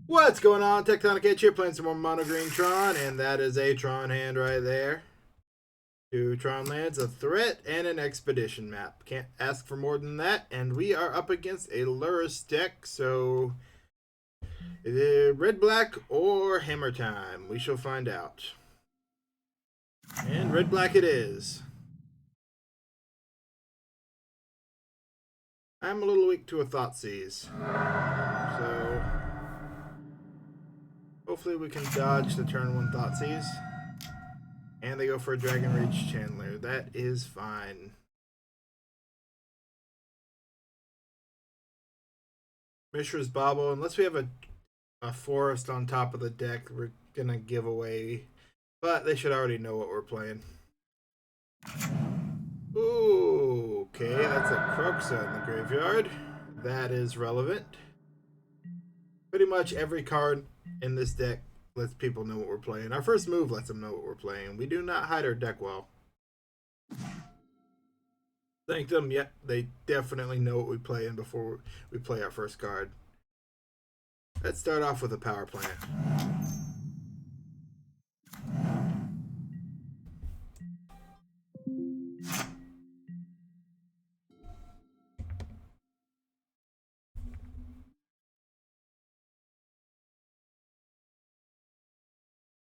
What's going on? Tectonic H here, playing some more Mono Green Tron, and that is a Tron hand right there. 2 Tron lands, a threat, and an expedition map. Can't ask for more than that, and we are up against a Lurrus deck, so red, black, or hammer time. We shall find out. And red, black it is. I'm a little weak to a Thoughtseize, so hopefully we can dodge the turn 1 Thoughtseize. And they go for a Dragon Rage Chandler. That is fine. Mishra's Bauble. Unless we have a forest on top of the deck, we're going to give away. But they should already know what we're playing. Ooh, okay. That's a Kroxa in the graveyard. That is relevant. Pretty much every card in this deck lets people know what we're playing. Our first move lets them know what we're playing. We do not hide our deck well. Sanctum, yep, they definitely know what we play in before we play our first card. Let's start off with a power plant.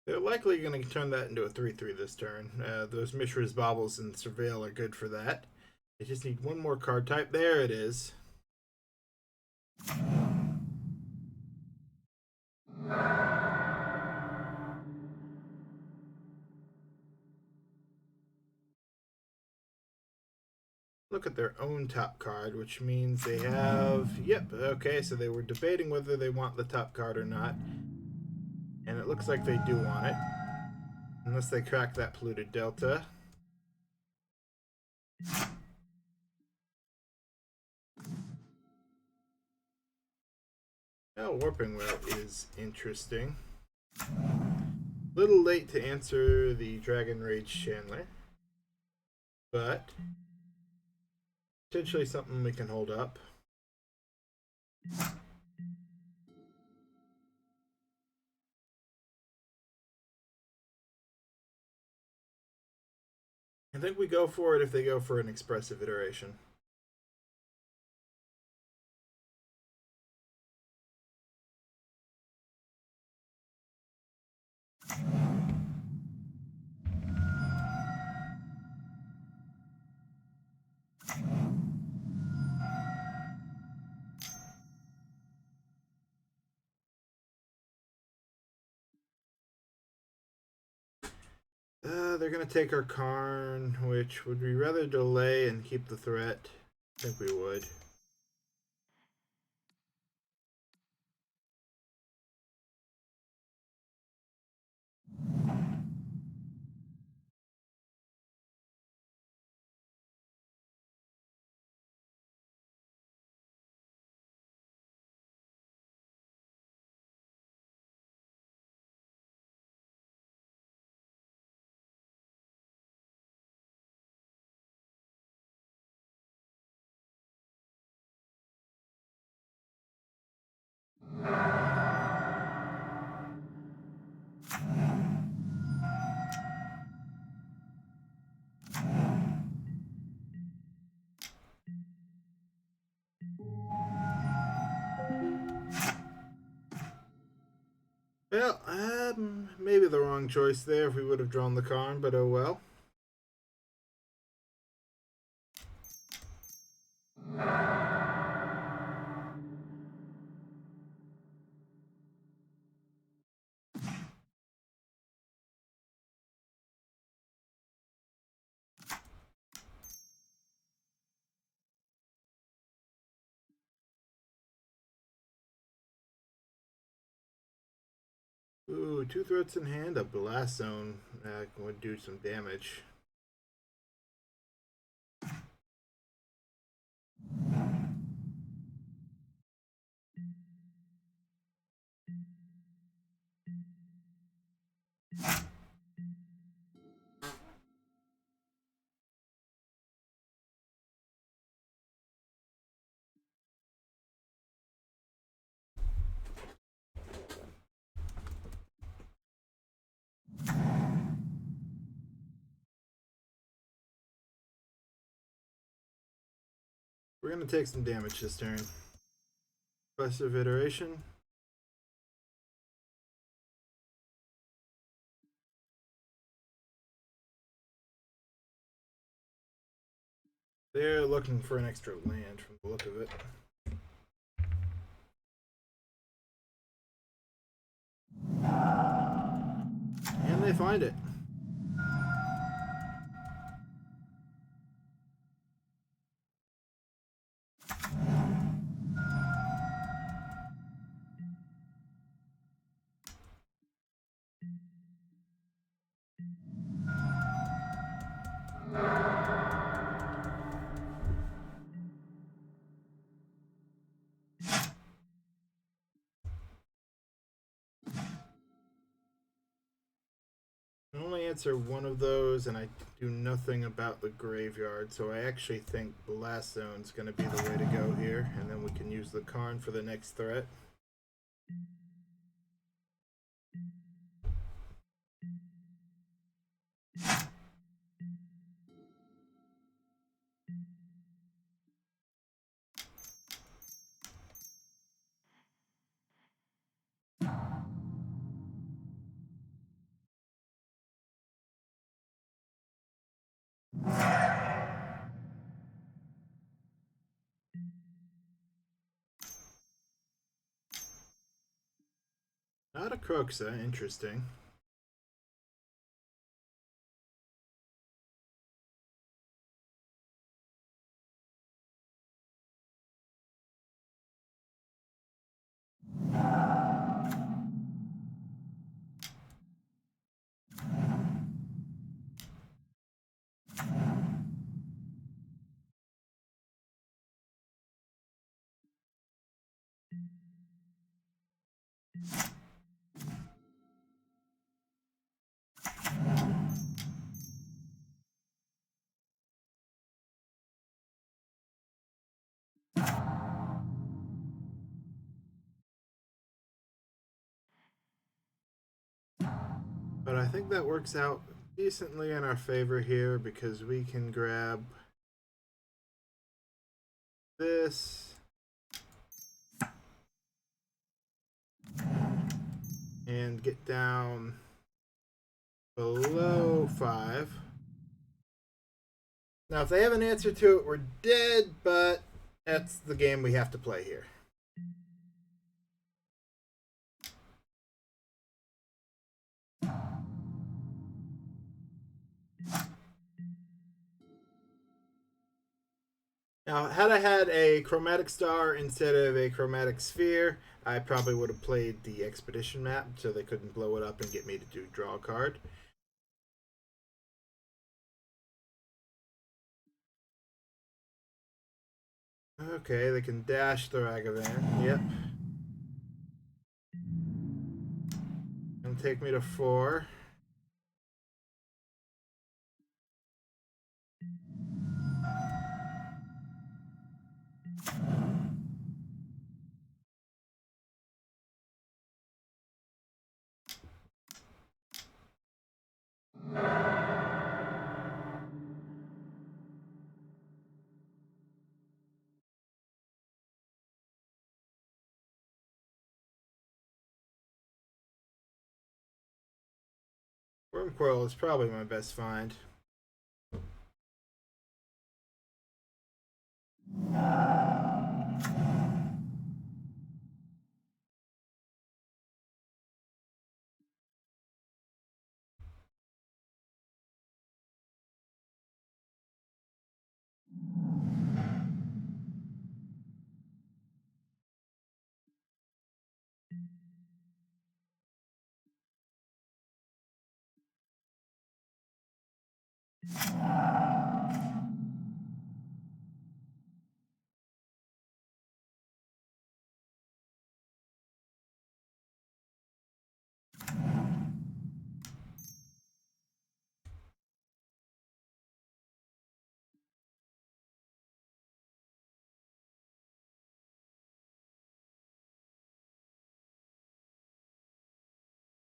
They're likely going to turn that into a 3-3 this turn. Those Mishra's Baubles and Surveil are good for that. They just need one more card type. There it is. Look at their own top card, which means they have... Yep, okay, so they were debating whether they want the top card or not. And it looks like they do want it. Unless they crack that Polluted Delta. Oh, Warping Wail is interesting. Little late to answer the Dragon Rage Chandler. But potentially something we can hold up. I think we go for it if they go for an expressive iteration. They're going to take our Karn, which would we rather delay and keep the threat? I think we would. Well, maybe the wrong choice there if we would have drawn the Karn, but oh well. Ooh, 2 threats in hand, a Blast Zone would do some damage. We're going to take some damage this turn. Passive iteration. They're looking for an extra land from the look of it. And they find it. I only answer one of those, and I do nothing about the graveyard, so I actually think Blast Zone's going to be the way to go here, and then we can use the Karn for the next threat. Not a Croxa, interesting. But I think that works out decently in our favor here because we can grab this and get down below 5. Now, if they have an answer to it, we're dead, but that's the game we have to play here. Now, had I had a Chromatic Star instead of a Chromatic Sphere, I probably would have played the Expedition map so they couldn't blow it up and get me to draw a card. Okay, they can dash the Ragavan. Yep. And take me to 4. Wurmcoil is probably my best find.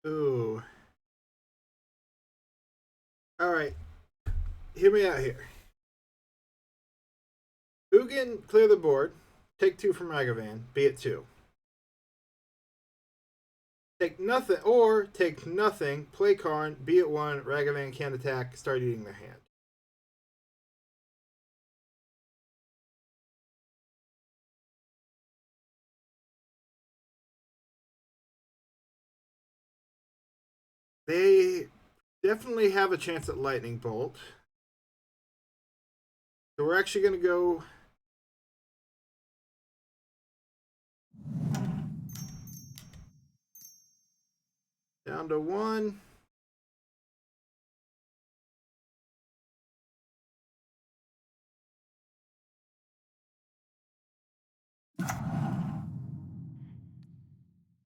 Ooh. Alright. Hear me out here. Ugin, clear the board. Take 2 from Ragavan. Be it 2. Take nothing, or take nothing. Play Karn. Be it 1. Ragavan can't attack. Start eating their hand. They definitely have a chance at Lightning Bolt. So we're actually going to go down to 1.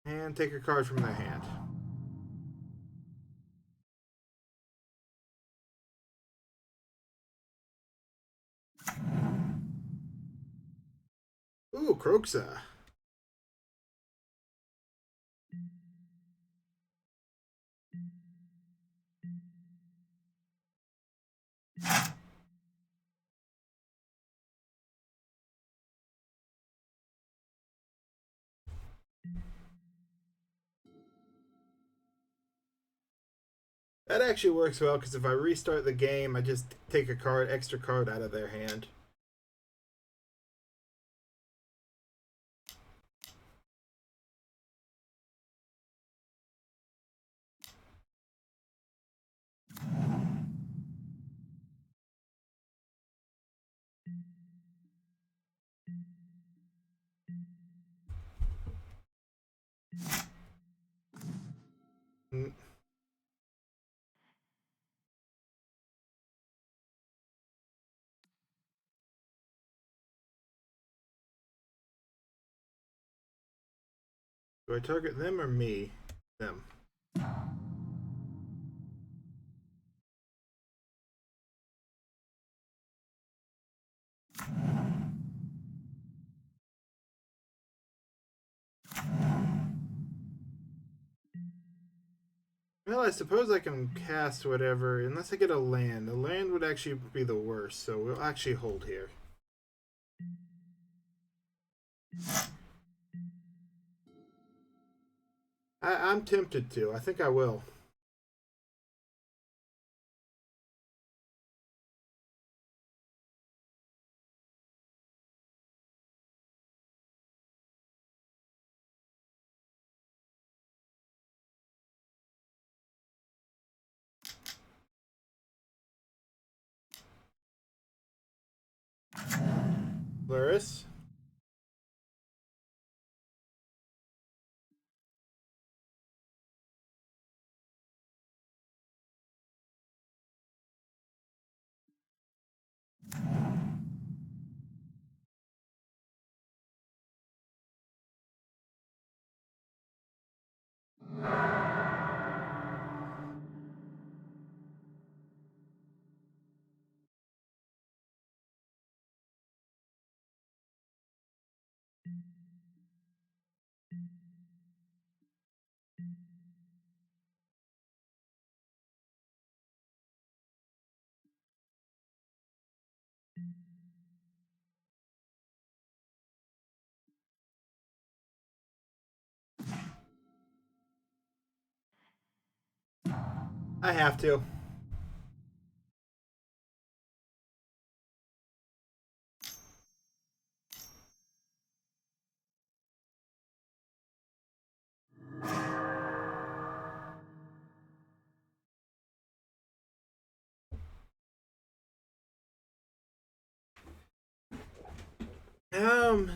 And take a card from their hand. Ooh, Kroxa. That actually works well, because if I restart the game, I just take a card, extra card out of their hand. Mm. Do I target them or me? Them. Well, I suppose I can cast whatever, unless I get a land. A land would actually be the worst, so we'll actually hold here. I'm tempted to. I think I will. Luris. I have to.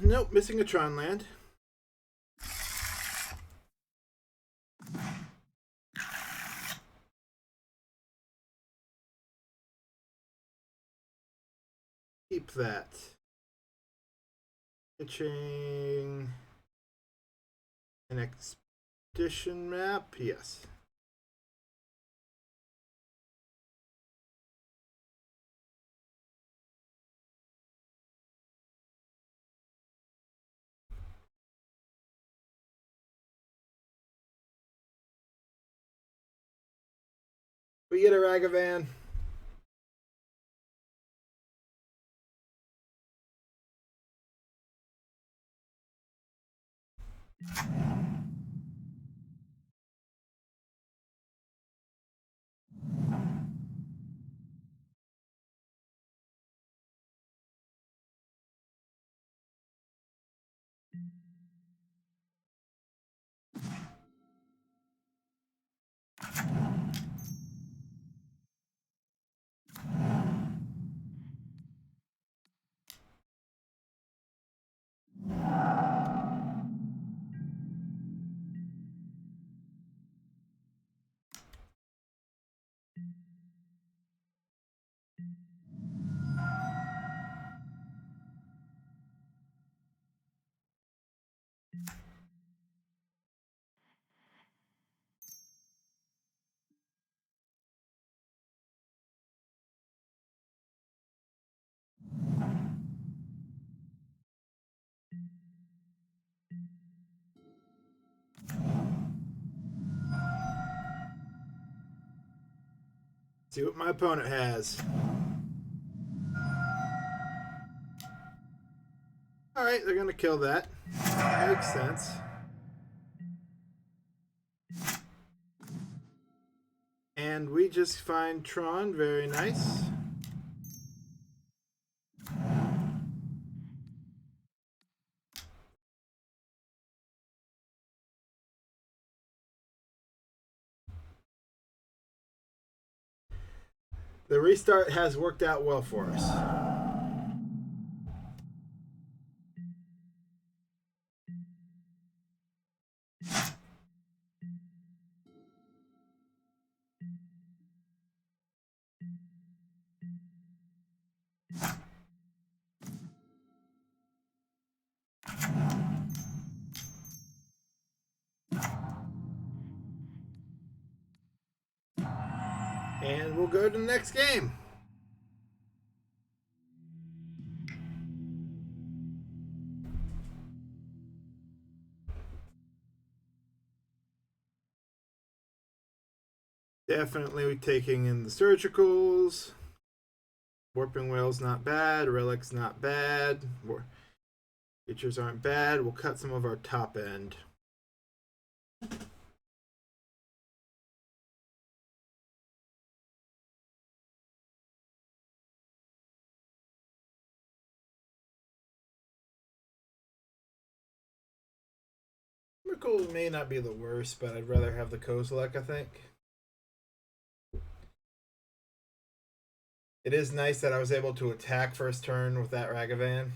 Nope, missing a Tron land. Keep that. Pitching an expedition map, yes. We get a Ragavan. See what my opponent has. Alright, they're gonna kill that. Makes sense. And we just find Tron, very nice. The restart has worked out well for us. And we'll go to the next game. Definitely taking in the surgicals. Warping Wail's not bad. Relic's not bad. Features aren't bad. We'll cut some of our top end. Wurmcoil may not be the worst, but I'd rather have the Kozilek, I think. It is nice that I was able to attack first turn with that Ragavan.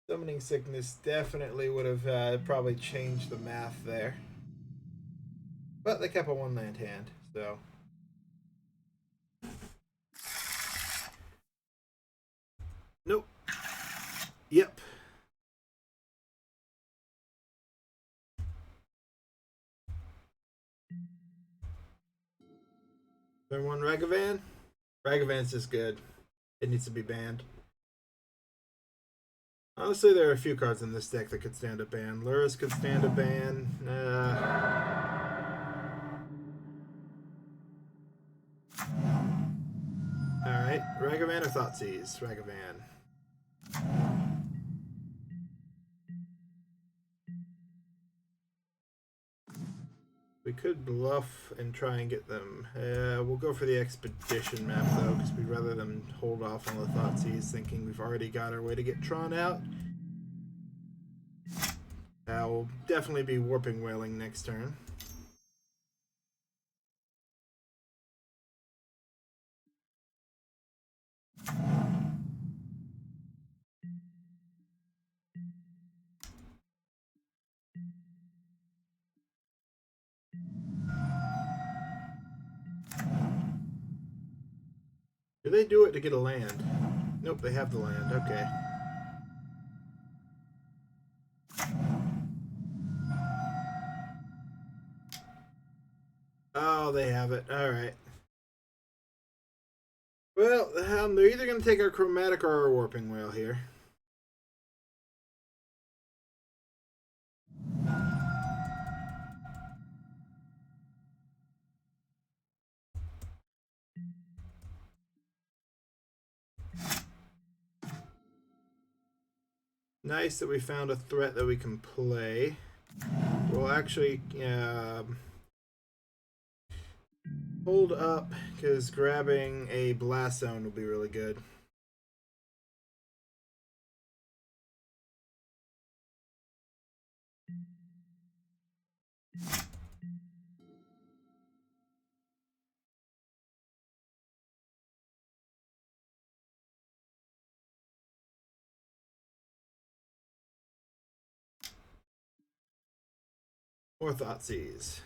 Summoning Sickness definitely would have probably changed the math there. But they kept a one-land hand, so... Nope. Yep. Turn one Ragavan. Ragavan's just good. It needs to be banned. Honestly, there are a few cards in this deck that could stand a ban. Lurrus could stand a ban. Alright, Ragavan or Thoughtseize? Ragavan. We could bluff and try and get them. We'll go for the Expedition map though, because we'd rather them hold off on the Thoughtseize, thinking we've already got our way to get Tron out. We'll definitely be Warping Wailing next turn. Do they do it to get a land? Nope, they have the land. Okay. Oh, they have it. Alright. Well, they're either going to take our Chromatic or our Warping Wail here. Nice that we found a threat that we can play. We'll actually hold up, because grabbing a blast zone will be really good. More Thoughtseize.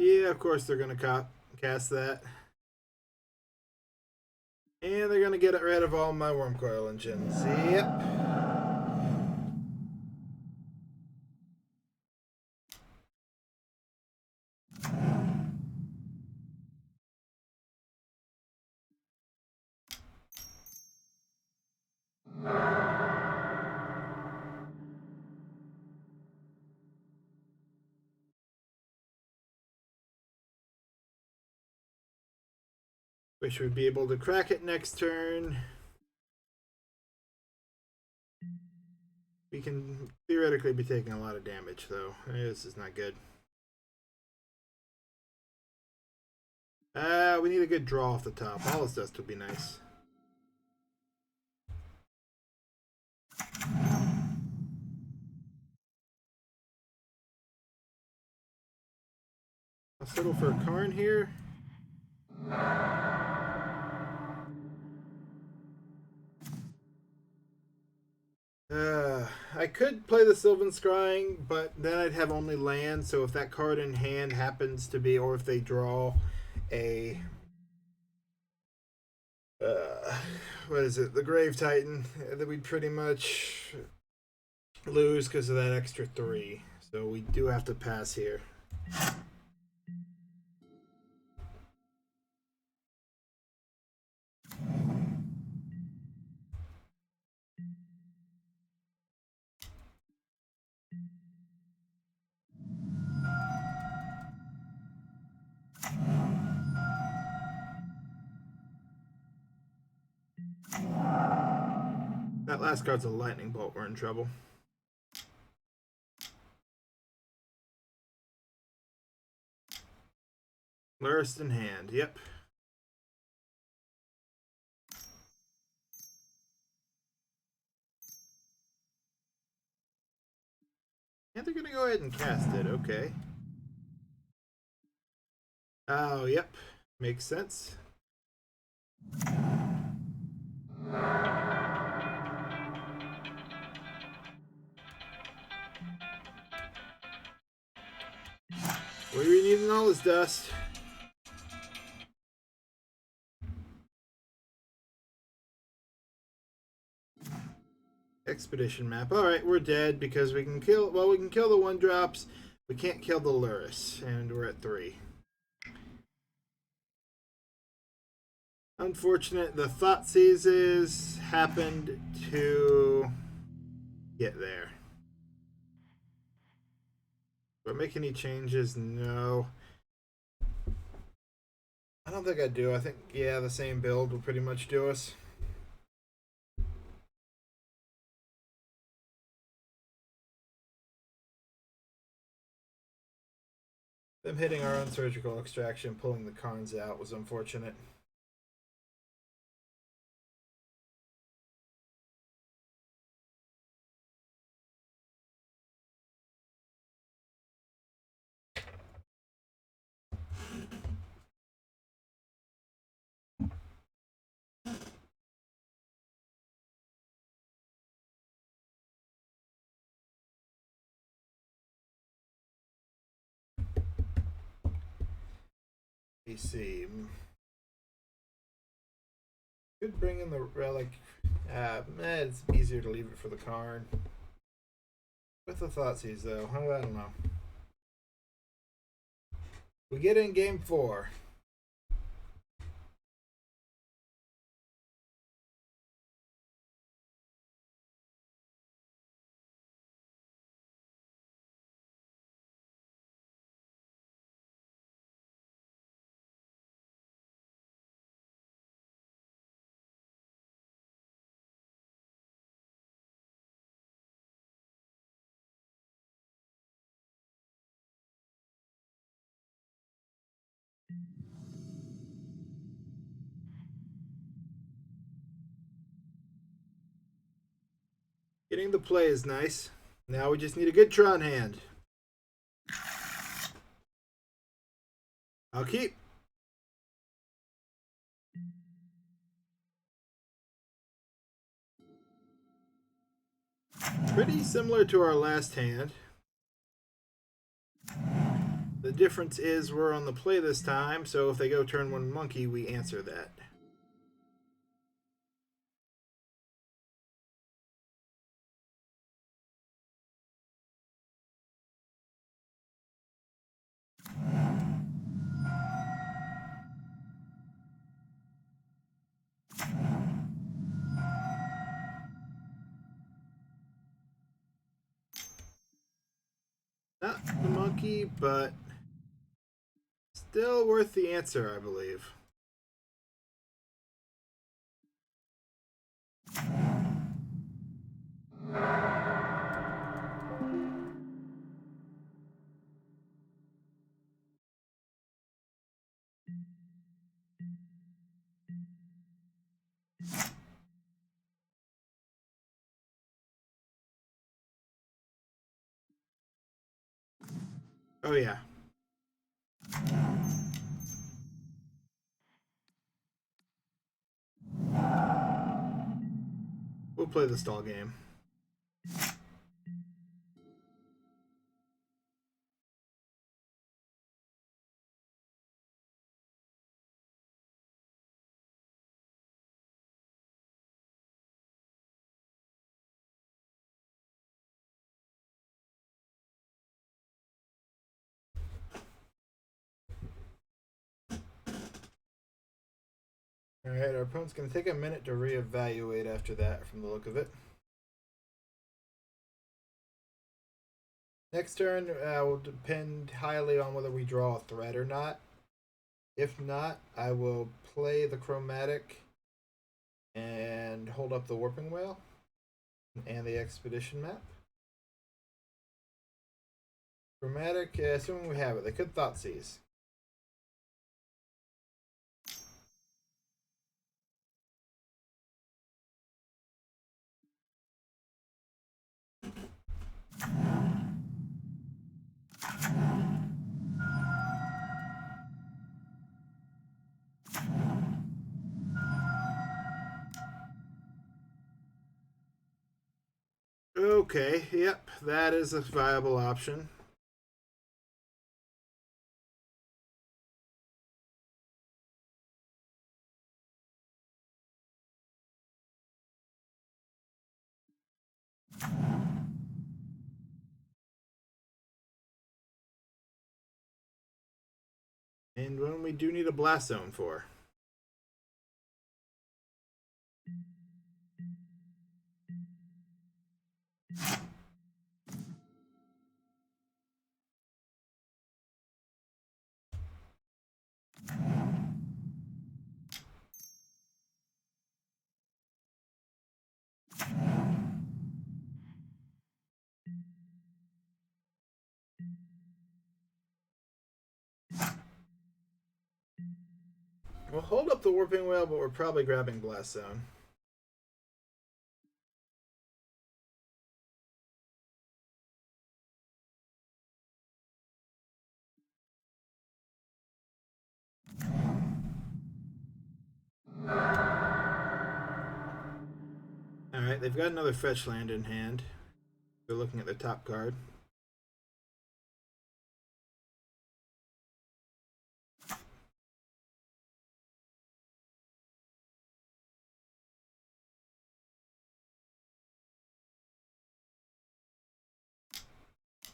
Yeah, of course they're going to cast that. And they're going to get rid of all my Wurmcoil engines. Yep. Wish we'd be able to crack it next turn. We can theoretically be taking a lot of damage, though. This is not good. We need a good draw off the top. All this dust would be nice. I'll settle for a Karn here. I could play the Sylvan Scrying, but then I'd have only land, so if that card in hand happens to be, or if they draw a what is it, the Grave Titan, that we'd pretty much lose because of that extra 3. So we do have to pass here. That last card's a lightning bolt. We're in trouble. Lurist in hand. Yep. And they're gonna go ahead and cast it. Okay. Oh, yep. Makes sense. What are we needing all this dust? Expedition map. Alright, we're dead because we can kill, well, we can kill the 1-drops. We can't kill the Luris, and we're at 3. Unfortunate. The Thoughtseizes happened to get there. Do I make any changes? No. I don't think I do. I think, yeah, the same build will pretty much do us. Them hitting our own surgical extraction, pulling the Karns out, was unfortunate. AC. Could bring in the Relic. It's easier to leave it for the Karn. With the Thoughtseize, though. I don't know. We get in game 4. Getting the play is nice. Now we just need a good Tron hand. I'll keep. Pretty similar to our last hand. The difference is we're on the play this time, so if they go turn 1 monkey, we answer that. Not the monkey, but still worth the answer, I believe. Oh yeah. We'll play the stall game. Alright, our opponent's going to take a minute to reevaluate after that from the look of it. Next turn will depend highly on whether we draw a threat or not. If not, I will play the Chromatic and hold up the Warping Wail and the Expedition map. Chromatic, assuming we have it, they could Thoughtseize. Okay, yep, that is a viable option. And when we do need a Blast Zone for. We'll hold up the Warping Wail, but we're probably grabbing Blast Zone. Alright, they've got another fetch land in hand. They're looking at the top card.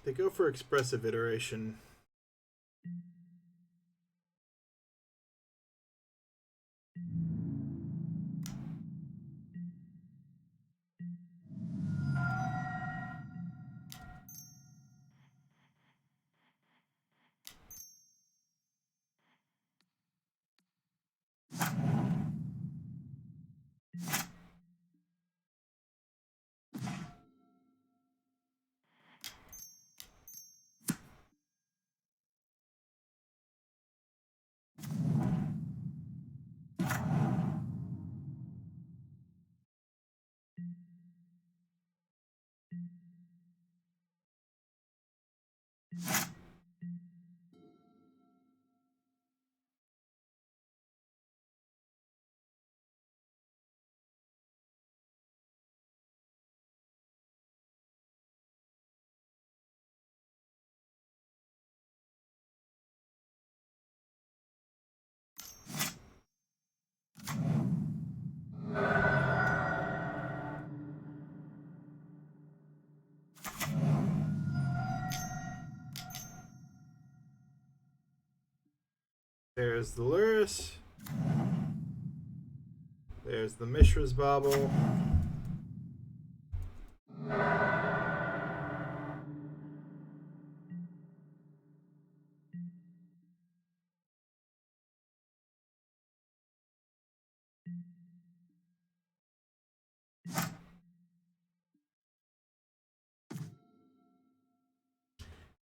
They go for expressive iteration. There's the Luris. There's the Mishra's Bauble.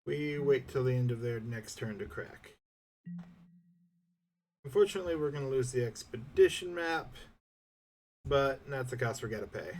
We wait till the end of their next turn to crack. Unfortunately, we're going to lose the expedition map, but that's the cost we got to pay.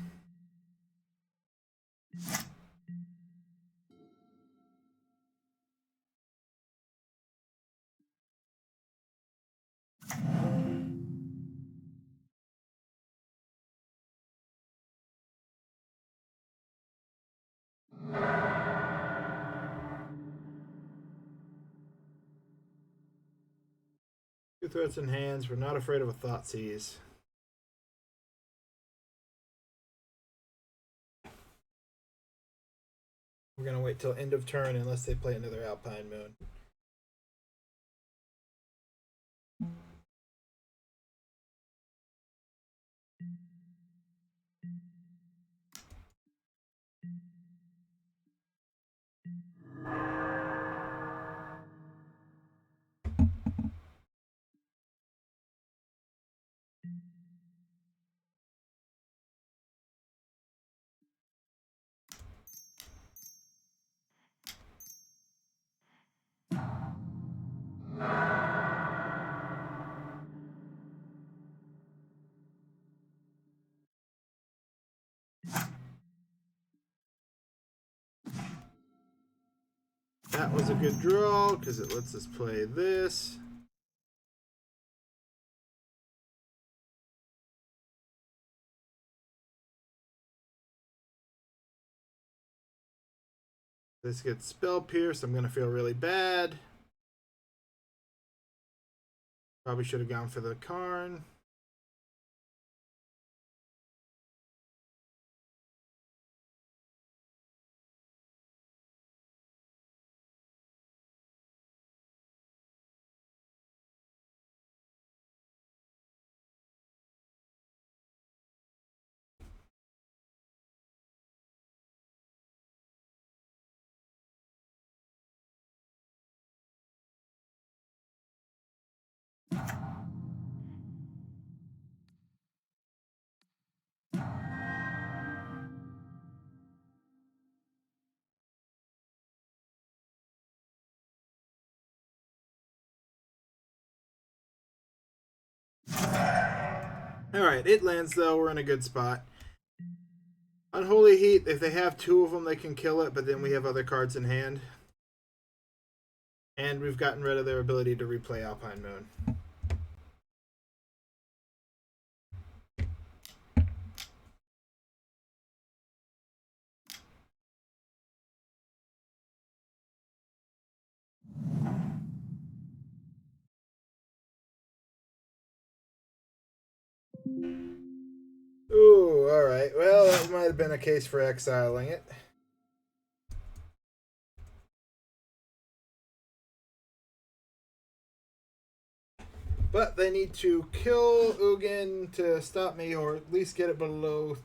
Two threats in hands. We're not afraid of a Thoughtseize. We're going to wait till end of turn unless they play another Alpine Moon. That was a good draw because it lets us play this. This gets Spell Pierce. I'm going to feel really bad. Probably should have gone for the Karn. Alright, it lands though. We're in a good spot. Unholy Heat, if they have two of them, they can kill it, but then we have other cards in hand. And we've gotten rid of their ability to replay Alpine Moon. Ooh, alright. Well, that might have been a case for exiling it. But they need to kill Ugin to stop me, or at least get it below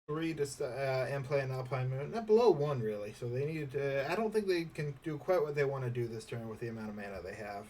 3 to and play an Alpine Moon. Not below 1, really. So they need to... I don't think they can do quite what they want to do this turn with the amount of mana they have.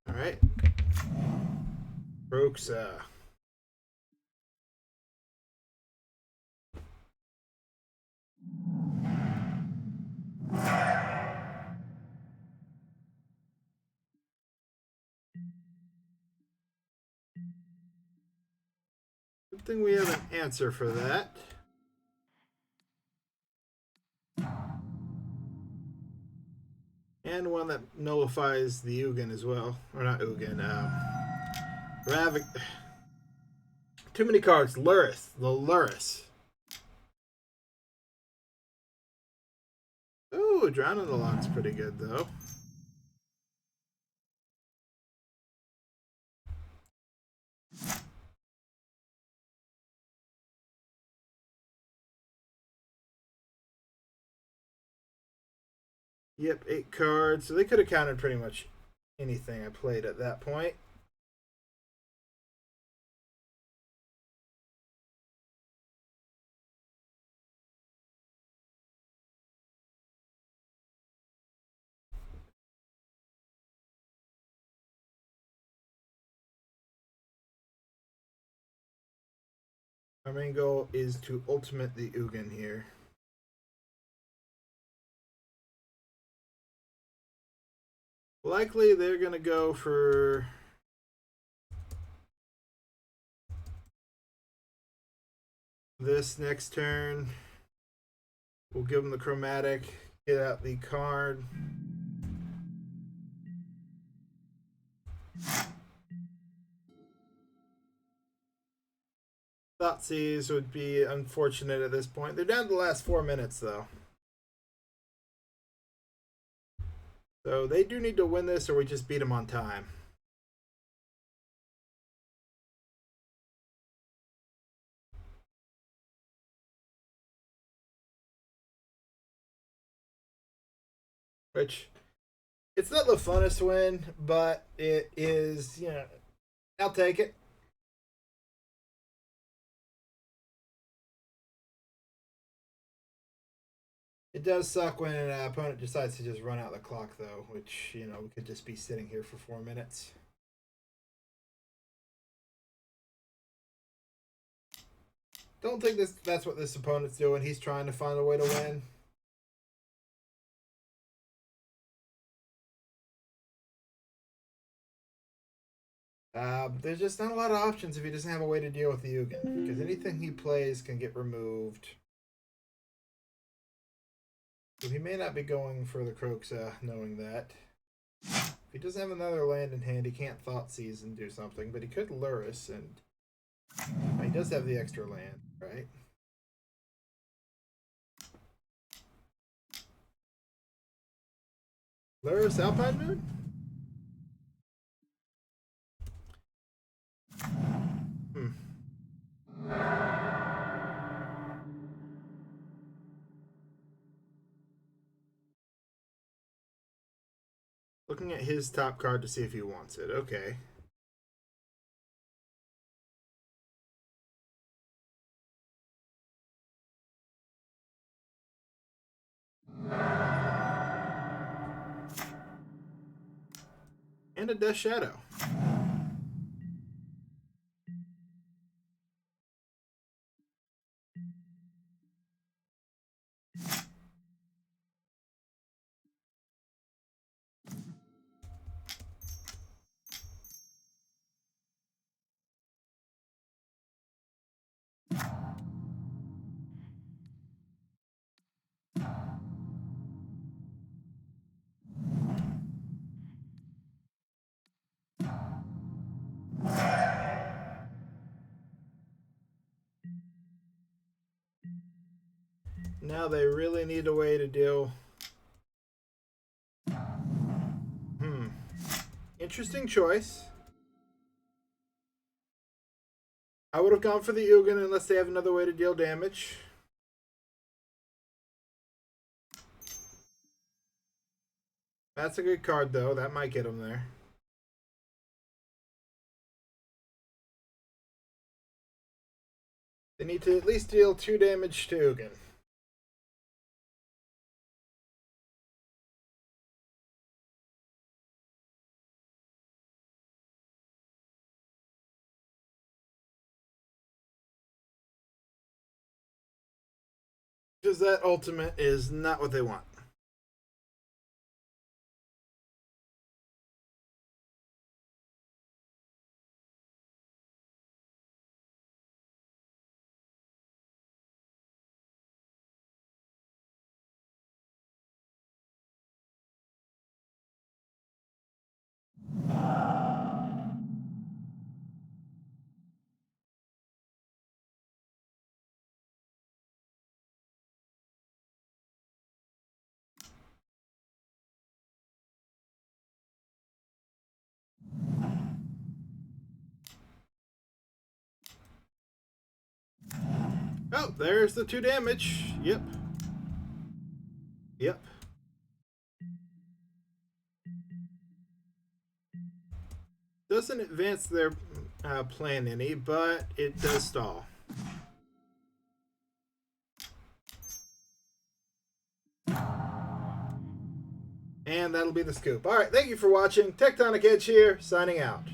All right. Urza. Good thing we have an answer for that. And one that nullifies the Ugin as well. Or not Ugin. Ravik. Too many cards. Lurrus. The Lurrus. Ooh, Drowning the Lock's pretty good, though. Yep, 8 cards. So they could have countered pretty much anything I played at that point. Our main goal is to ultimate the Ugin here. Likely they're going to go for... this next turn. We'll give them the Chromatic. Get out the card. Thoughtseize would be unfortunate at this point. They're down to the last 4 minutes, though. So they do need to win this, or we just beat them on time. Which, it's not the funnest win, but it is, you know, I'll take it. It does suck when an opponent decides to just run out the clock, though, which, you know, we could just be sitting here for 4 minutes. Don't think that's what this opponent's doing. He's trying to find a way to win. There's just not a lot of options if he doesn't have a way to deal with the Ugin, because anything he plays can get removed. So he may not be going for the Kroxa, knowing that. If he doesn't have another land in hand, he can't Thoughtseize and do something, but he could Lurrus, and he does have the extra land, right? Lurrus Alpine Moon? Looking at his top card to see if he wants it. Okay. And a Death Shadow. Now they really need a way to deal. Interesting choice. I would have gone for the Ugin unless they have another way to deal damage. That's a good card, though. That might get them there. They need to at least deal 2 damage to Ugin. Because that ultimate is not what they want. Oh, there's the 2 damage. Yep. Yep. Doesn't advance their plan any, but it does stall. And that'll be the scoop. All right, thank you for watching. Tectonic Edge here, signing out.